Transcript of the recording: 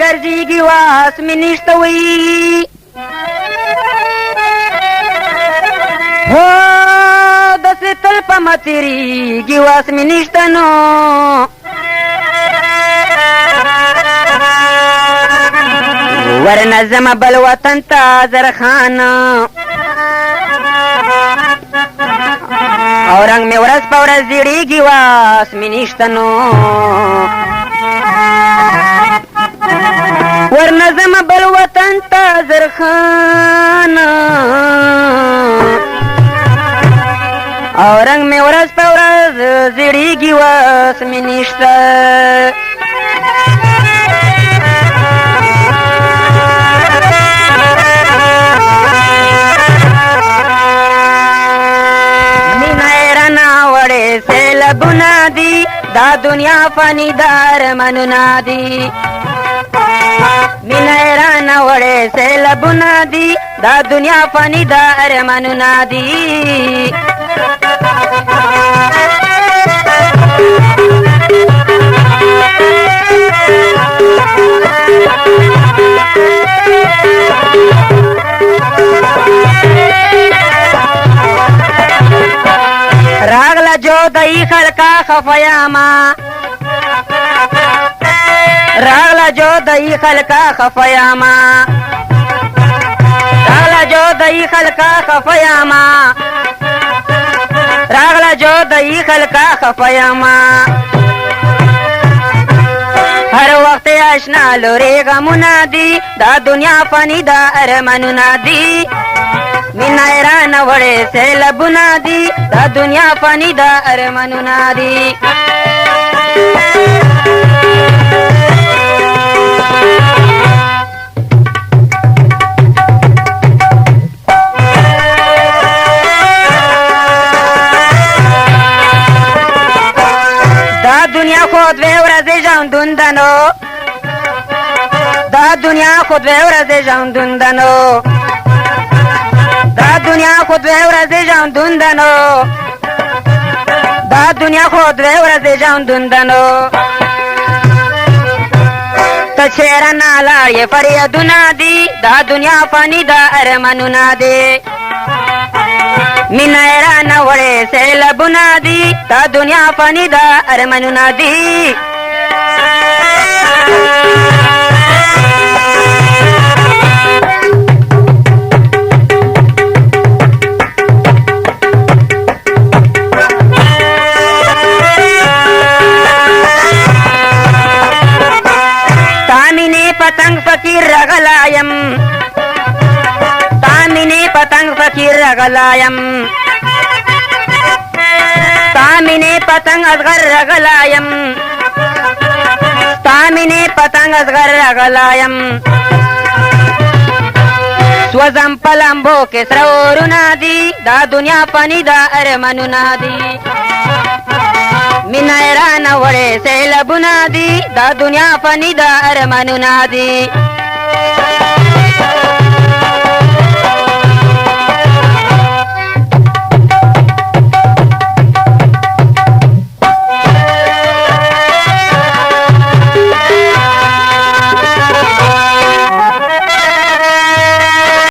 ګرځيږي واس مې نشته وي هو داسې تل په ما تېرېږي واس مې نشته نو ورنه ځمه بل وطن ته زرخانه او رنګ مې ورځ په ورځ زیړېږي واس مې نشته نو ورنه ځمه بل وطن ته زرخانه او رنګ مې ورځ په ورځ زیړېږي واس مې نشته سیلابونه دي دا دنیا فانی دار منونه دي مینه رانه وړې سیلابونه دي دا دنیا فانی دار منونه دي راغلا جو دای خلقا خفیاما راغلا جو دای خلقا خفیاما راغلا جو دای خلقا خفیاما راغلا جو دای خلقا خفیاما هر وخت آشنا لوري غمونه دي دا دنیا فانی دا ارمانونه دي مینا ایران وړې سیلابونه دي دا دنیا فانی دا ارمانونه دي دا دنیا خود دوی ورځې ژوندون دنو دا دنیا خود دوی ورځې ژوندون دنو دا دنیا خود دوی ورځې ژوندون دنو دا دنیا خود دوی ورځې ژوندون دنو ته چېرې نه لاړې فریادونه دي دا دنیا فاني دا ارمانونه دي مینه یې رانه وړې سیلابونه دي دا دنیا فاني دا ارمانونه دي पतंग फकीर रगलायम तामिनी पतंग फकीर रगलायम तामिनी पतंग असगर रगलायम तामिनी पतंग असगर रगलायम स्वजम पलंबो के सरोरुना दी दा दुनिया पानी दा अरमनुना दी مینا ایران وړې سیلابونه دي دا دنیا فانی دا ارمانونه دي